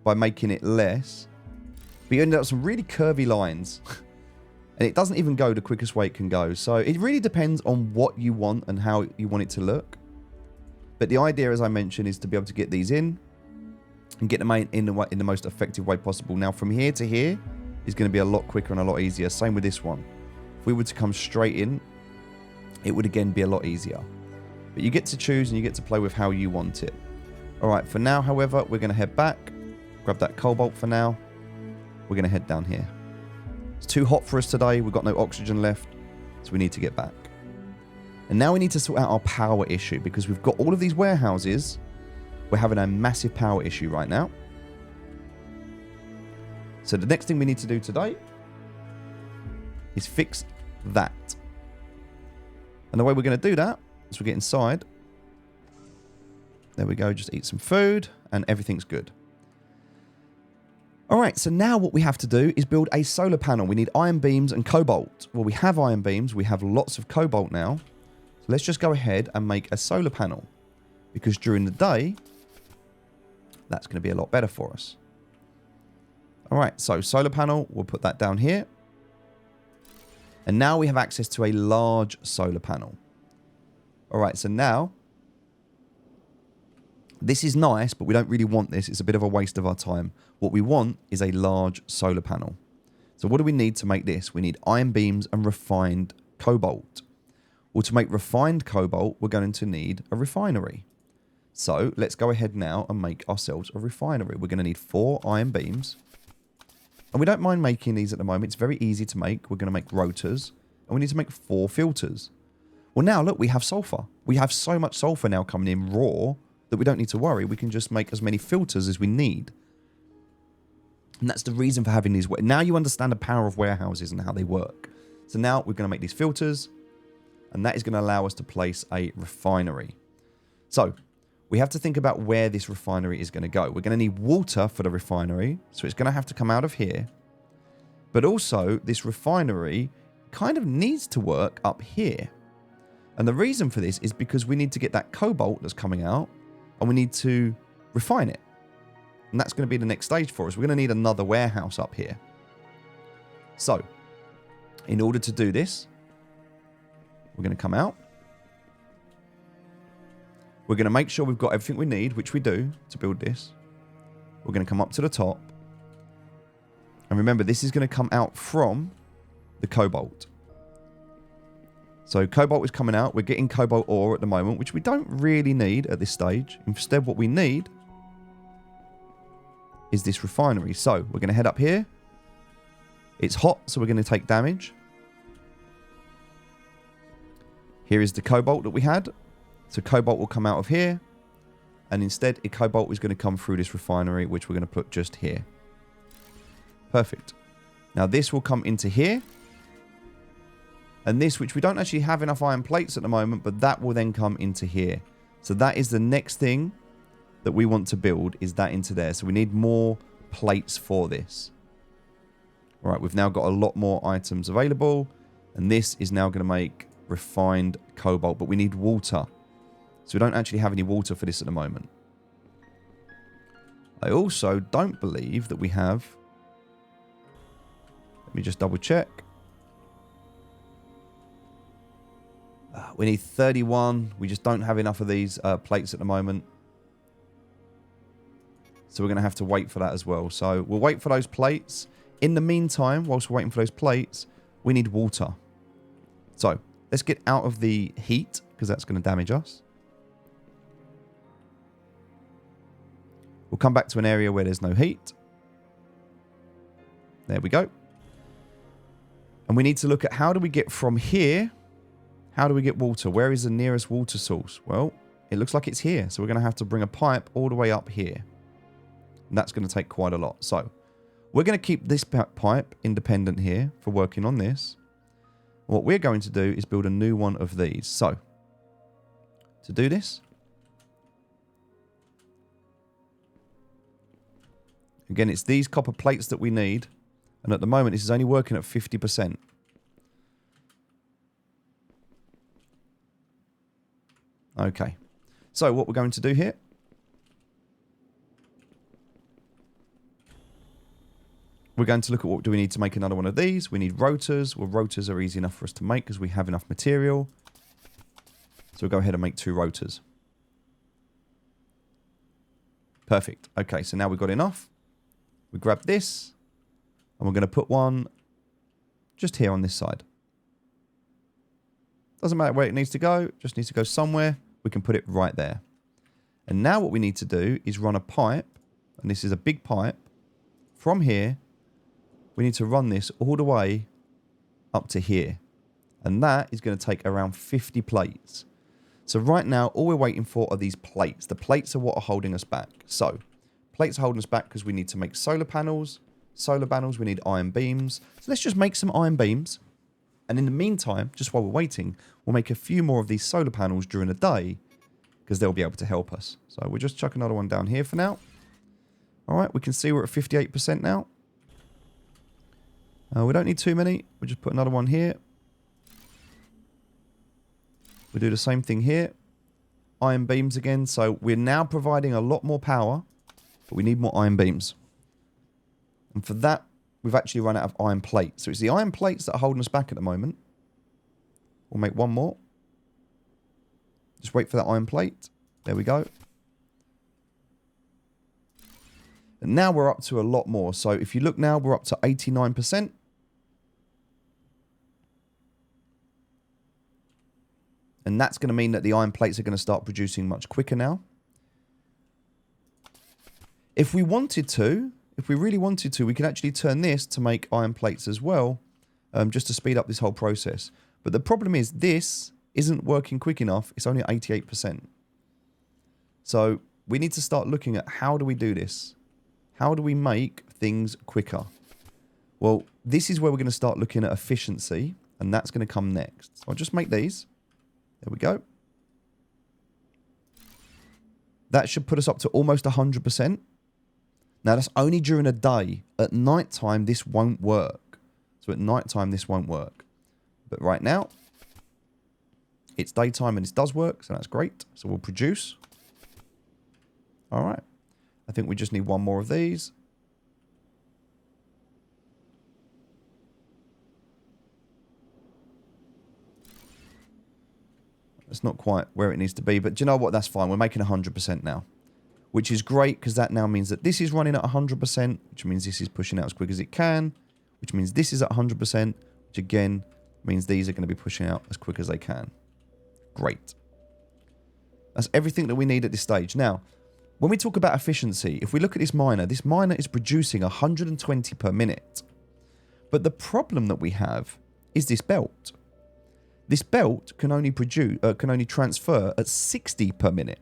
By making it less. But you end up with some really curvy lines. And it doesn't even go the quickest way it can go. So it really depends on what you want and how you want it to look. But the idea, as I mentioned, is to be able to get these in. And get them in the most effective way possible. Now, from here to here is going to be a lot quicker and a lot easier. Same with this one. If we were to come straight in, it would again be a lot easier. But you get to choose and you get to play with how you want it. Alright, for now, however, we're going to head back. Grab that cobalt for now. We're going to head down here. It's too hot for us today. We've got no oxygen left. So we need to get back. And now we need to sort out our power issue. Because we've got all of these warehouses. We're having a massive power issue right now. So the next thing we need to do today is fix that. And the way we're going to do that is we get inside. There we go. Just eat some food and everything's good. All right, so now what we have to do is build a solar panel. We need iron beams and cobalt. Well, we have iron beams. We have lots of cobalt now. So let's just go ahead and make a solar panel. Because during the day, that's going to be a lot better for us. All right, so solar panel, we'll put that down here. And now we have access to a large solar panel. All right, so now, this is nice, but we don't really want this. It's a bit of a waste of our time. What we want is a large solar panel. So what do we need to make this? We need iron beams and refined cobalt. Well, to make refined cobalt, we're going to need a refinery. So let's go ahead now and make ourselves a refinery. We're going to need 4 iron beams. And we don't mind making these at the moment. It's very easy to make. We're going to make rotors. And we need to make 4 filters. Well, now, look, we have sulfur. We have so much sulfur now coming in raw that we don't need to worry. We can just make as many filters as we need. And that's the reason for having these. Now you understand the power of warehouses and how they work. So now we're going to make these filters. And that is going to allow us to place a refinery. So we have to think about where this refinery is going to go. We're going to need water for the refinery. So it's going to have to come out of here. But also, this refinery kind of needs to work up here. And the reason for this is because we need to get that cobalt that's coming out. And we need to refine it. And that's going to be the next stage for us. We're going to need another warehouse up here. So, in order to do this, we're going to come out. We're going to make sure we've got everything we need, which we do, to build this. We're going to come up to the top. And remember, this is going to come out from the cobalt. So cobalt is coming out. We're getting cobalt ore at the moment, which we don't really need at this stage. Instead, what we need is this refinery. So we're going to head up here. It's hot, so we're going to take damage. Here is the cobalt that we had. So cobalt will come out of here. And instead, a cobalt is going to come through this refinery, which we're going to put just here. Perfect. Now this will come into here. And this, which we don't actually have enough iron plates at the moment, but that will then come into here. So that is the next thing that we want to build, is that into there. So we need more plates for this. All right, we've now got a lot more items available. And this is now going to make refined cobalt. But we need water. So we don't actually have any water for this at the moment. I also don't believe that we have... Let me just double check. We need 31. We just don't have enough of these plates at the moment. So we're going to have to wait for that as well. So we'll wait for those plates. In the meantime, whilst we're waiting for those plates, we need water. So let's get out of the heat, because that's going to damage us. We'll come back to an area where there's no heat. There we go. And we need to look at how do we get from here... How do we get water? Where is the nearest water source? Well, it looks like it's here. So we're going to have to bring a pipe all the way up here. And that's going to take quite a lot. So we're going to keep this pipe independent here for working on this. What we're going to do is build a new one of these. So to do this, again, it's these copper plates that we need. And at the moment, this is only working at 50%. Okay, so what we're going to do here, we're going to look at what do we need to make another one of these. We need rotors. Well, rotors are easy enough for us to make because we have enough material. So we'll go ahead and make 2 rotors. Perfect. Okay, so now we've got enough. We grab this, and we're going to put one just here on this side. Doesn't matter where it needs to go, just needs to go somewhere. We can put it right there. And now what we need to do is run a pipe, and this is a big pipe. From here, we need to run this all the way up to here. And that is going to take around 50 plates. So right now, all we're waiting for are these plates. The plates are what are holding us back. So plates are holding us back because we need to make solar panels. Solar panels, we need iron beams. So let's just make some iron beams. And in the meantime, just while we're waiting, we'll make a few more of these solar panels during the day because they'll be able to help us. So we'll just chuck another one down here for now. All right, we can see we're at 58% now. We don't need too many. We'll just put another one here. We'll do the same thing here. Iron beams again. So we're now providing a lot more power, but we need more iron beams. And for that, we've actually run out of iron plates. So it's the iron plates that are holding us back at the moment. We'll make one more. Just wait for that iron plate. There we go. And now we're up to a lot more. So if you look now, we're up to 89%. And that's going to mean that the iron plates are going to start producing much quicker now. If we wanted to, if we really wanted to, we could actually turn this to make iron plates as well, just to speed up this whole process. But the problem is this isn't working quick enough. It's only 88%. So we need to start looking at how do we do this? How do we make things quicker? Well, this is where we're going to start looking at efficiency, and that's going to come next. So I'll just make these. There we go. That should put us up to almost 100%. Now, that's only during a day. At night time, this won't work. So at night time, this won't work. But right now, it's daytime and this does work, so that's great. So we'll produce. All right. I think we just need one more of these. It's not quite where it needs to be, but do you know what? That's fine. We're making 100% now, which is great because that now means that this is running at 100%, which means this is pushing out as quick as it can, which means this is at 100%, which again means these are going to be pushing out as quick as they can. Great. That's everything that we need at this stage. Now, when we talk about efficiency, if we look at this miner is producing 120 per minute. But the problem that we have is this belt. This belt can only transfer at 60 per minute.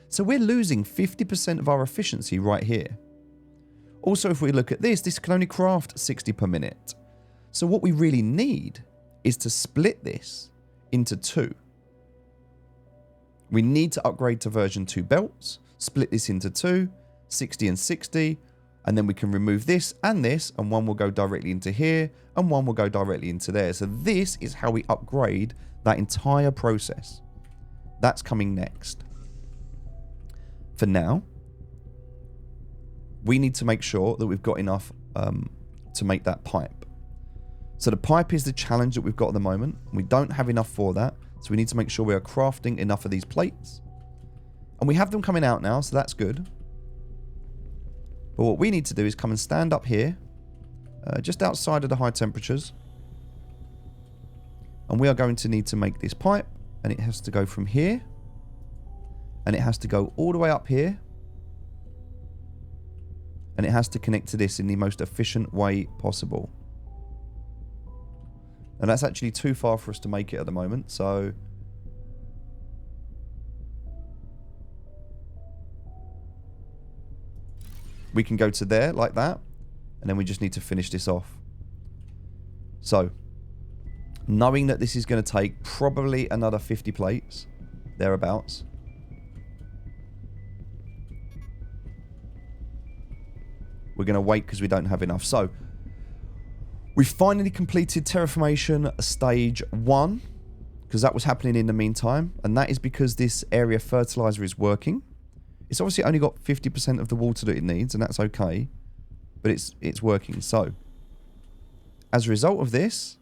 So we're losing 50% of our efficiency right here. Also, if we look at this, this can only craft 60 per minute. So what we really need is to split this into two. We need to upgrade to version 2 belts, split this into two, 60 and 60, and then we can remove this, and one will go directly into here, and one will go directly into there. So this is how we upgrade that entire process. That's coming next. For now, we need to make sure that we've got enough to make that pipe. So the pipe is the challenge that we've got at the moment. We don't have enough for that, so we need to make sure we are crafting enough of these plates. And we have them coming out now, so that's good. But what we need to do is come and stand up here, just outside of the high temperatures. And we are going to need to make this pipe, and it has to go from here, and it has to go all the way up here, and it has to connect to this in the most efficient way possible. And that's actually too far for us to make it at the moment, so we can go to there like that, and then we just need to finish this off. So, knowing that this is going to take probably another 50 plates, thereabouts. We're going to wait because we don't have enough. So, we finally completed terraformation stage 1, because that was happening in the meantime, and that is because this area fertilizer is working. It's obviously only got 50% of the water that it needs, and that's okay, but it's working. So, as a result of this,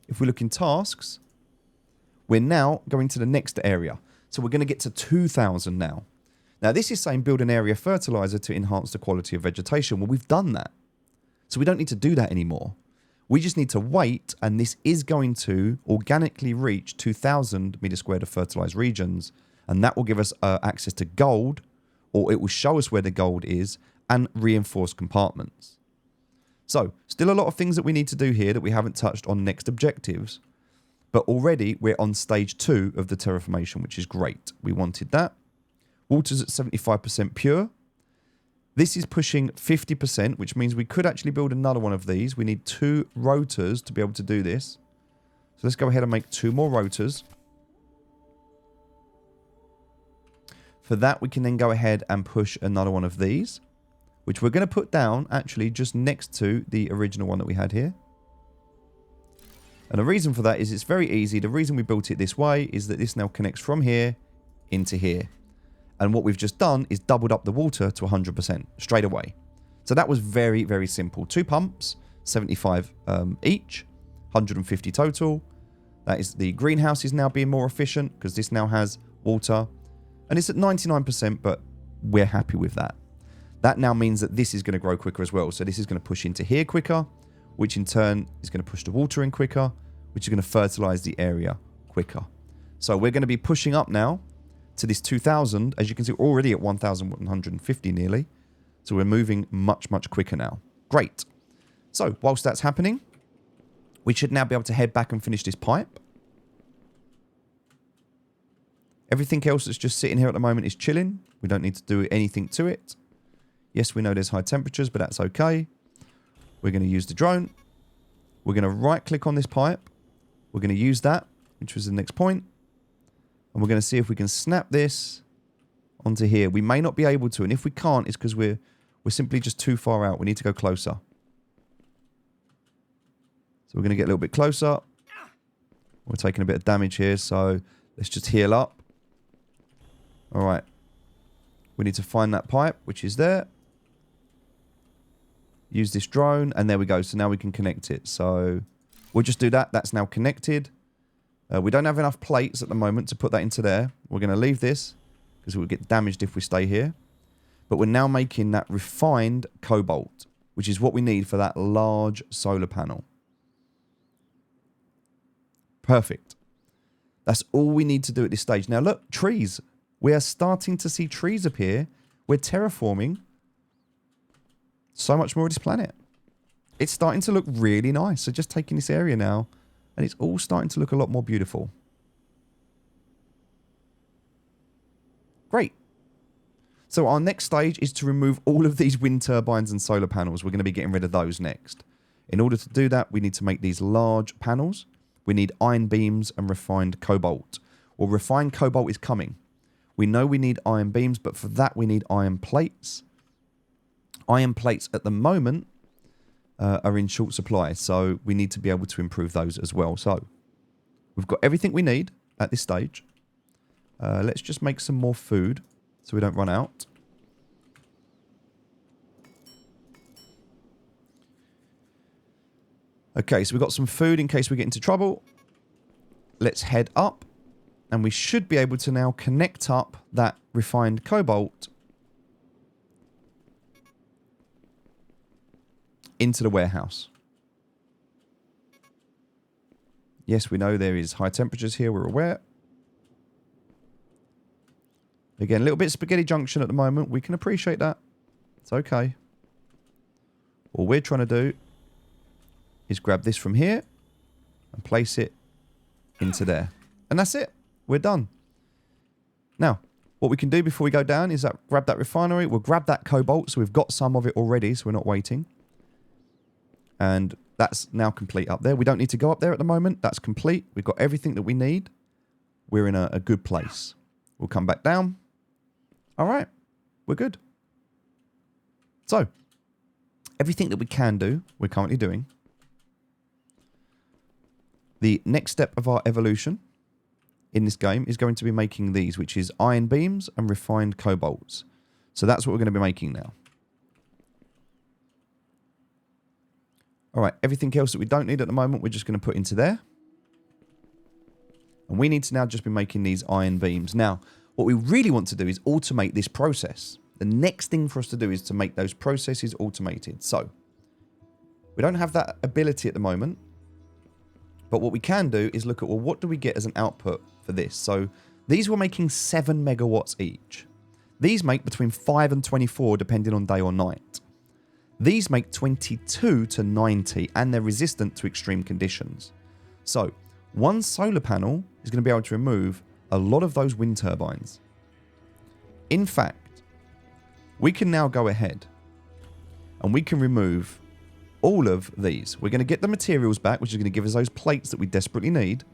if we look in tasks, we're now going to the next area. So we're going to get to 2,000 now. Now, this is saying build an area fertilizer to enhance the quality of vegetation. Well, we've done that. So we don't need to do that anymore. We just need to wait, and this is going to organically reach 2,000 meters squared of fertilized regions, and that will give us access to gold, or it will show us where the gold is, and reinforced compartments. So, still a lot of things that we need to do here that we haven't touched on next objectives, but already we're on stage 2 of the terraformation, which is great. We wanted that. Water's at 75% pure. This is pushing 50%, which means we could actually build another one of these. We need 2 rotors to be able to do this. So let's go ahead and make 2 more rotors. For that, we can then go ahead and push another one of these, which we're going to put down actually just next to the original one that we had here. And the reason for that is it's very easy. The reason we built it this way is that this now connects from here into here. And what we've just done is doubled up the water to 100% straight away. So that was very, very simple. 2 pumps, 75 each, 150 total. That is, the greenhouse is now being more efficient because this now has water. And it's at 99%, but we're happy with that. That now means that this is going to grow quicker as well. So this is going to push into here quicker, which in turn is going to push the water in quicker, which is going to fertilize the area quicker. So we're going to be pushing up now to this 2,000. As you can see, we're already at 1,150 nearly. So we're moving much, much quicker now. Great. So whilst that's happening, we should now be able to head back and finish this pipe. Everything else that's just sitting here at the moment is chilling. We don't need to do anything to it. Yes, we know there's high temperatures, but that's okay. We're going to use the drone. We're going to right click on this pipe. We're going to use that, which was the next point. And we're going to see if we can snap this onto here. We may not be able to, and if we can't, it's because we're simply just too far out. We need to go closer. So we're going to get a little bit closer. We're taking a bit of damage here, so let's just heal up. All right. We need to find that pipe, which is there. Use this drone, and there we go. So now we can connect it. So we'll just do that. That's now connected. We don't have enough plates at the moment to put that into there. We're going to leave this because it will get damaged if we stay here. But we're now making that refined cobalt, which is what we need for that large solar panel. Perfect. That's all we need to do at this stage. Now look, trees. We are starting to see trees appear. We're terraforming so much more of this planet. It's starting to look really nice. So just taking this area now, and it's all starting to look a lot more beautiful. Great. So our next stage is to remove all of these wind turbines and solar panels. We're going to be getting rid of those next. In order to do that, we need to make these large panels. We need iron beams and refined cobalt. Well, refined cobalt is coming. We know we need iron beams, but for that we need iron plates. Iron plates at the moment are in short supply, so we need to be able to improve those as well. So we've got everything we need at this stage. Let's just make some more food so we don't run out. Okay, so we've got some food in case we get into trouble. Let's head up. And we should be able to now connect up that refined cobalt into the warehouse. Yes, we know there is high temperatures here, we're aware. Again, a little bit spaghetti junction at the moment. We can appreciate that. It's okay. All we're trying to do is grab this from here and place it into there. And that's it. We're done. Now, what we can do before we go down is grab that refinery. We'll grab that cobalt. So we've got some of it already, so we're not waiting. And that's now complete up there. We don't need to go up there at the moment. That's complete. We've got everything that we need. We're in a good place. We'll come back down. All right. We're good. So, everything that we can do, we're currently doing. The next step of our evolution in this game is going to be making these, which is iron beams and refined cobalts. So that's what we're going to be making now. All right, everything else that we don't need at the moment, we're just going to put into there. And we need to now just be making these iron beams. Now, what we really want to do is automate this process. The next thing for us to do is to make those processes automated. So, we don't have that ability at the moment. But what we can do is look at, well, what do we get as an output for this? So these were making 7 megawatts each. These make between 5 and 24 depending on day or night. These make 22 to 90 and they're resistant to extreme conditions. So one solar panel is going to be able to remove a lot of those wind turbines. In fact, we can now go ahead and we can remove all of these. We're going to get the materials back, which is going to give us those plates that we desperately need.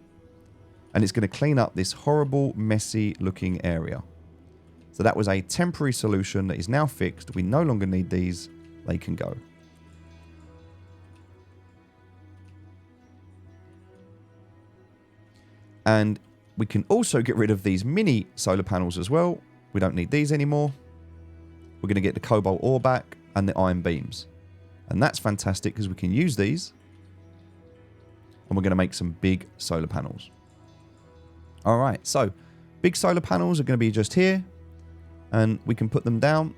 And it's going to clean up this horrible, messy looking area. So that was a temporary solution that is now fixed. We no longer need these. They can go. And we can also get rid of these mini solar panels as well. We don't need these anymore. We're going to get the cobalt ore back and the iron beams. And that's fantastic because we can use these. And we're going to make some big solar panels. All right, so big solar panels are going to be just here. And we can put them down.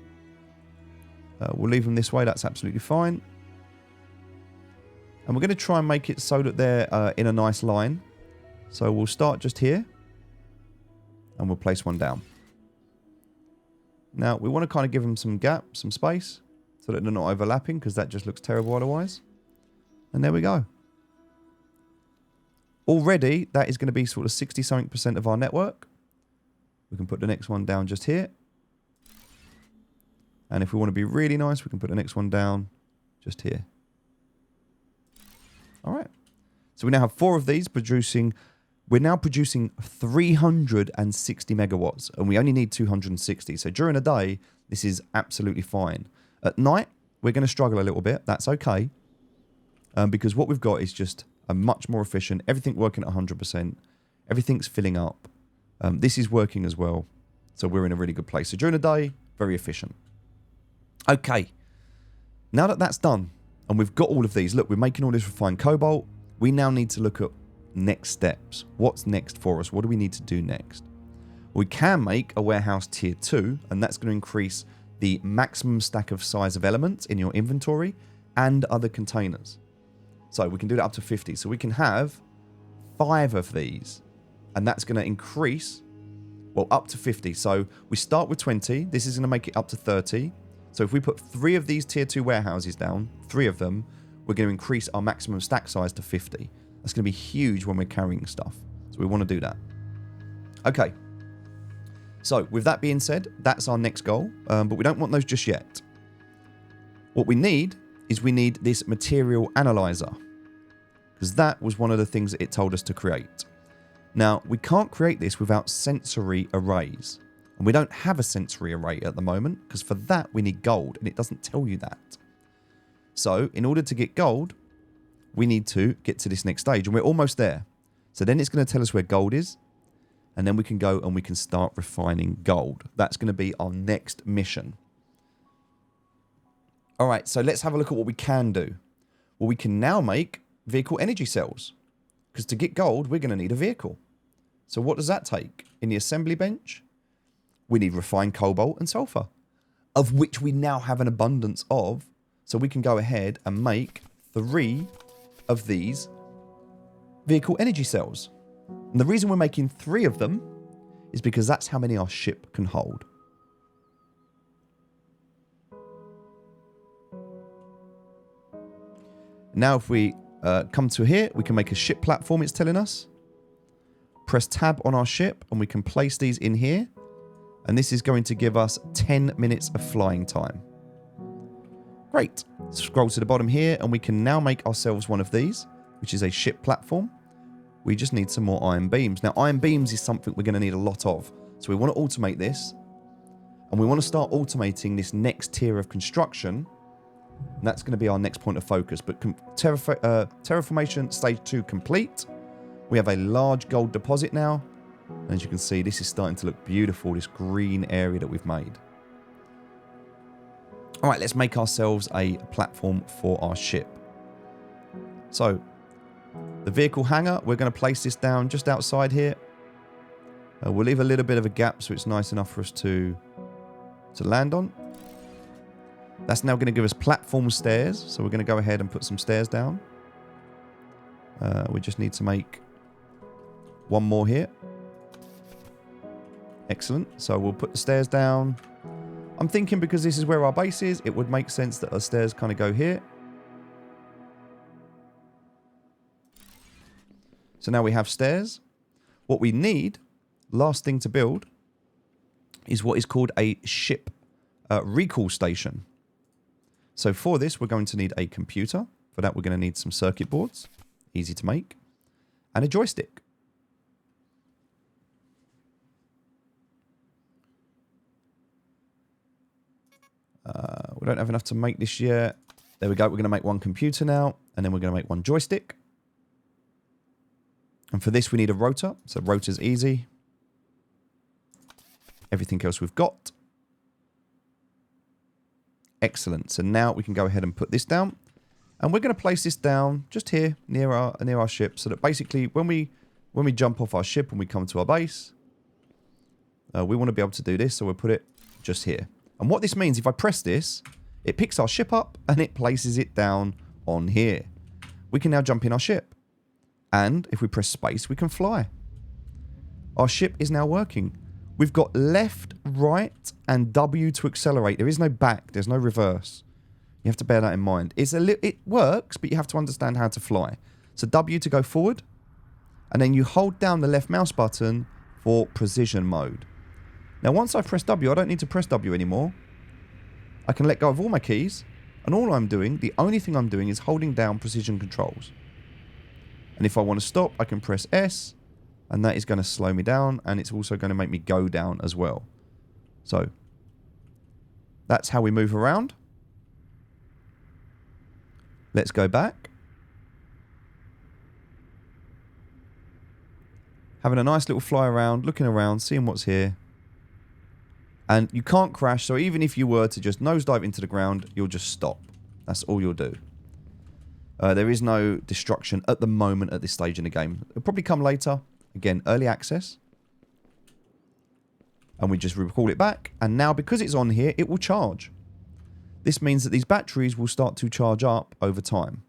We'll leave them this way. That's absolutely fine. And we're going to try and make it so that they're in a nice line. So we'll start just here. And we'll place one down. Now, we want to kind of give them some gap, some space. So that they're not overlapping, because that just looks terrible otherwise. And there we go. Already, that is going to be sort of 60-something% of our network. We can put the next one down just here. And if we want to be really nice, we can put the next one down just here. All right. So we now have 4 of these producing. We're now producing 360 megawatts, and we only need 260. So during the day, this is absolutely fine. At night, we're going to struggle a little bit. That's okay. Because what we've got is just a much more efficient, everything working at 100%. Everything's filling up. This is working as well. So we're in a really good place. So during the day, very efficient. Okay. Now that that's done, and we've got all of these, look, we're making all this refined cobalt. We now need to look at next steps. What's next for us? What do we need to do next? We can make a warehouse tier 2, and that's going to increase the maximum stack of size of elements in your inventory and other containers. So we can do that up to 50. So we can have 5 of these, and that's going to increase, well, up to 50. So we start with 20. This is going to make it up to 30. So if we put 3 of these tier 2 warehouses down, 3 of them, we're going to increase our maximum stack size to 50. That's going to be huge when we're carrying stuff. So we want to do that. Okay. So with that being said, that's our next goal. But we don't want those just yet. What we need is we need this material analyzer. Because that was one of the things that it told us to create. Now, we can't create this without sensory arrays. And we don't have a sensory array at the moment. Because for that, we need gold. And it doesn't tell you that. So in order to get gold, we need to get to this next stage. And we're almost there. So then it's going to tell us where gold is. And then we can go and we can start refining gold. That's going to be our next mission. All right, so let's have a look at what we can do. Well, we can now make vehicle energy cells. Because to get gold, we're going to need a vehicle. So what does that take? In the assembly bench, we need refined cobalt and sulfur, of which we now have an abundance of. So we can go ahead and make 3 of these vehicle energy cells. And the reason we're making 3 of them is because that's how many our ship can hold. Now if we come to here, we can make a ship platform, it's telling us. Press tab on our ship and we can place these in here. And this is going to give us 10 minutes of flying time. Great. Scroll to the bottom here and we can now make ourselves one of these, which is a ship platform. We just need some more iron beams. Now, iron beams is something we're going to need a lot of. So we want to automate this. And we want to start automating this next tier of construction. And that's going to be our next point of focus. But terraformation stage 2 complete. We have a large gold deposit now. And as you can see, this is starting to look beautiful, this green area that we've made. All right, let's make ourselves a platform for our ship. So the vehicle hangar, we're going to place this down just outside here. We'll leave a little bit of a gap so it's nice enough for us to land on. That's now going to give us platform stairs. So we're going to go ahead and put some stairs down. We just need to make one more here. Excellent. So we'll put the stairs down. I'm thinking because this is where our base is, it would make sense that our stairs kind of go here. So now we have stairs. What we need, last thing to build, is what is called a ship recall station. So for this, we're going to need a computer. For that, we're going to need some circuit boards, easy to make, and a joystick. We don't have enough to make this yet. There we go. We're going to make one computer now, and then we're going to make one joystick. And for this, we need a rotor. So rotor's easy. Everything else we've got. Excellent. So now we can go ahead and put this down. And we're going to place this down just here near our ship, so that basically when we jump off our ship and we come to our base, we want to be able to do this. So we'll put it just here. And what this means, if I press this, it picks our ship up and it places it down on here. We can now jump in our ship. And if we press space, we can fly. Our ship is now working. We've got left, right, and W to accelerate. There is no back. There's no reverse. You have to bear that in mind. It works, but you have to understand how to fly. So W to go forward. And then you hold down the left mouse button for precision mode. Now, once I press W, I don't need to press W anymore. I can let go of all my keys. And all I'm doing, the only thing I'm doing is holding down precision controls. And if I want to stop, I can press S. And that is going to slow me down. And it's also going to make me go down as well. So, that's how we move around. Let's go back. Having a nice little fly around, looking around, seeing what's here. And you can't crash, so even if you were to just nosedive into the ground, you'll just stop. That's all you'll do. There is no destruction at the moment at this stage in the game. It'll probably come later. Again, early access. And we just recall it back. And now, because it's on here, it will charge. This means that these batteries will start to charge up over time.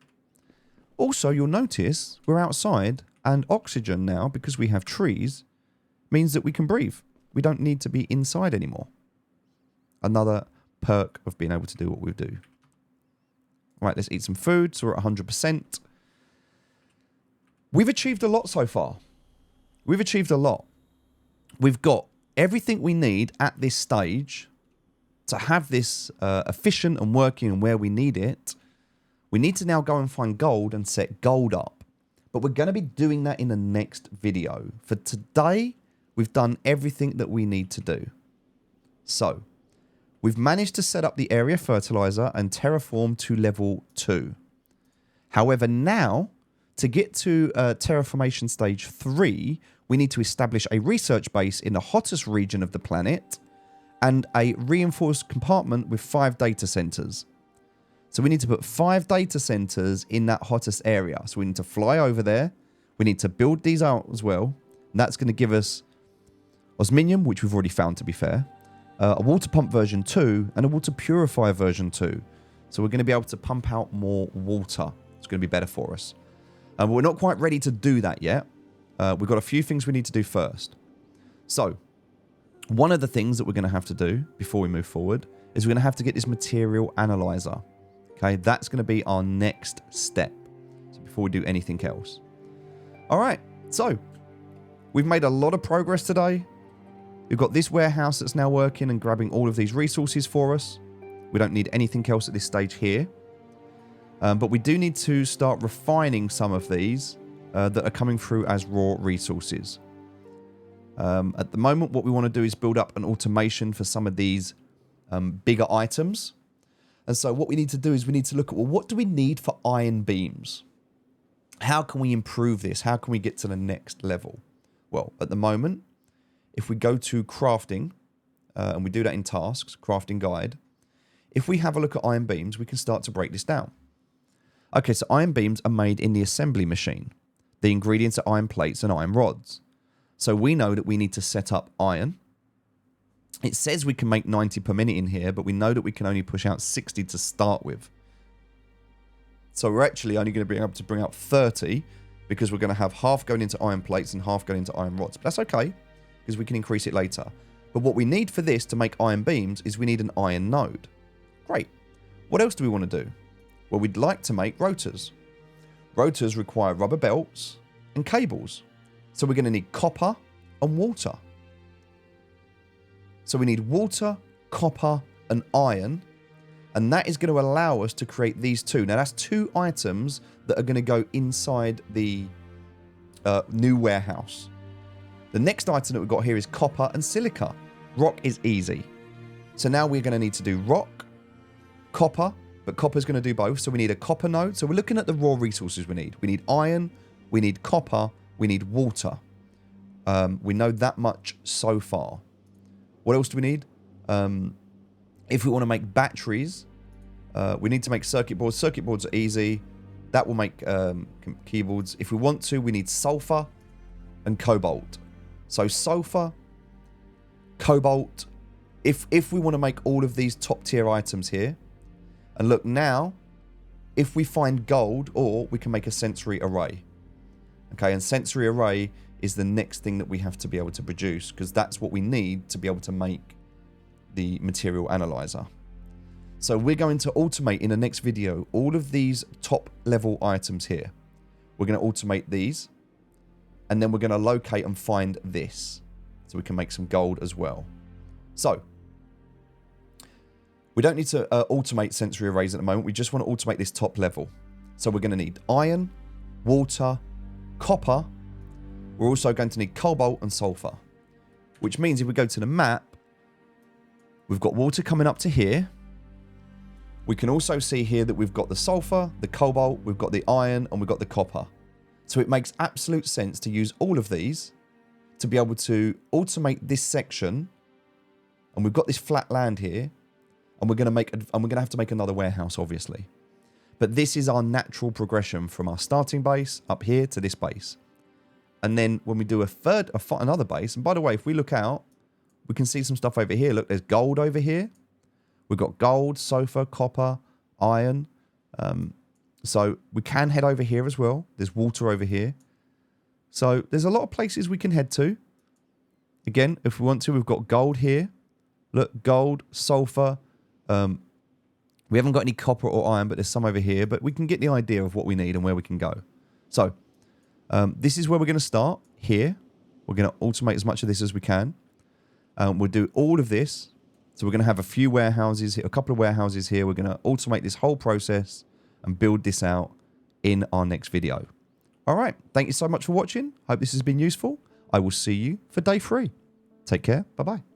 Also, you'll notice we're outside, and oxygen now, because we have trees, means that we can breathe. We don't need to be inside anymore. Another perk of being able to do what we do. Right, let's eat some food. So we're at 100%. We've achieved a lot so far. We've achieved a lot. We've got everything we need at this stage to have this efficient and working and where we need it. We need to now go and find gold and set gold up. But we're going to be doing that in the next video. For today, we've done everything that we need to do. So, we've managed to set up the area fertilizer and terraform to level 2. However, now, to get to terraformation stage 3, we need to establish a research base in the hottest region of the planet and a reinforced compartment with 5 data centers. So we need to put 5 data centers in that hottest area. So we need to fly over there. We need to build these out as well. And that's going to give us osminium, which we've already found, to be fair, a water pump version 2, and a water purifier version 2. So we're going to be able to pump out more water. It's going to be better for us. But we're not quite ready to do that yet. We've got a few things we need to do first. So, one of the things that we're going to have to do before we move forward is we're going to have to get this material analyzer. Okay, that's going to be our next step. So before we do anything else. All right, so we've made a lot of progress today. We've got this warehouse that's now working and grabbing all of these resources for us. We don't need anything else at this stage here. But we do need to start refining some of these that are coming through as raw resources. At the moment, what we want to do is build up an automation for some of these bigger items. And so what we need to do is we need to look at, well, what do we need for iron beams? How can we improve this? How can we get to the next level? Well, at the moment, if we go to crafting, and we do that in tasks, crafting guide, if we have a look at iron beams, we can start to break this down. Okay, so iron beams are made in the assembly machine. The ingredients are iron plates and iron rods. So we know that we need to set up iron. It says we can make 90 per minute in here, but we know that we can only push out 60 to start with. So we're actually only going to be able to bring out 30 because we're going to have half going into iron plates and half going into iron rods. But that's okay because we can increase it later. But what we need for this to make iron beams is we need an iron node. Great. What else do we want to do? Well, we'd like to make rotors. Rotors require rubber belts and cables. So we're going to need copper and water. So we need water, copper, and iron. And that is going to allow us to create these two. Now, that's 2 items that are going to go inside the new warehouse. The next item that we've got here is copper and silica. Rock is easy. So now we're going to need to do rock, copper, but copper's going to do both. So we need a copper node. So we're looking at the raw resources we need. We need iron, we need copper, we need water. We know that much so far. What else do we need? If we want to make batteries, we need to make circuit boards. Circuit boards are easy. That will make keyboards. If we want to, we need sulfur and cobalt. So sulfur, cobalt. If we want to make all of these top tier items here, and look now, if we find gold, or we can make a sensory array. Okay, and sensory array is the next thing that we have to be able to produce, because that's what we need to be able to make the material analyzer. So we're going to automate in the next video all of these top level items here. We're going to automate these, and then we're going to locate and find this, so we can make some gold as well. So we don't need to automate sensory arrays at the moment. We just want to automate this top level. So we're going to need iron, water, copper. We're also going to need cobalt and sulfur, which means if we go to the map, we've got water coming up to here. We can also see here that we've got the sulfur, the cobalt, we've got the iron, and we've got the copper. So it makes absolute sense to use all of these to be able to automate this section. And we've got this flat land here, and we're going to have to make another warehouse, obviously. But this is our natural progression from our starting base up here to this base. And then when we do another base, and by the way, if we look out, we can see some stuff over here. Look, there's gold over here. We've got gold, sulfur, copper, iron. So we can head over here as well. There's water over here. So there's a lot of places we can head to. Again, if we want to, we've got gold here. Look, gold, sulfur. We haven't got any copper or iron, but there's some over here. But we can get the idea of what we need and where we can go. So this is where we're going to start here. We're going to automate as much of this as we can. We'll do all of this. So we're going to have a few warehouses here, a couple of warehouses here. We're going to automate this whole process and build this out in our next video. All right. Thank you so much for watching. Hope this has been useful. I will see you for day 3. Take care. Bye-bye.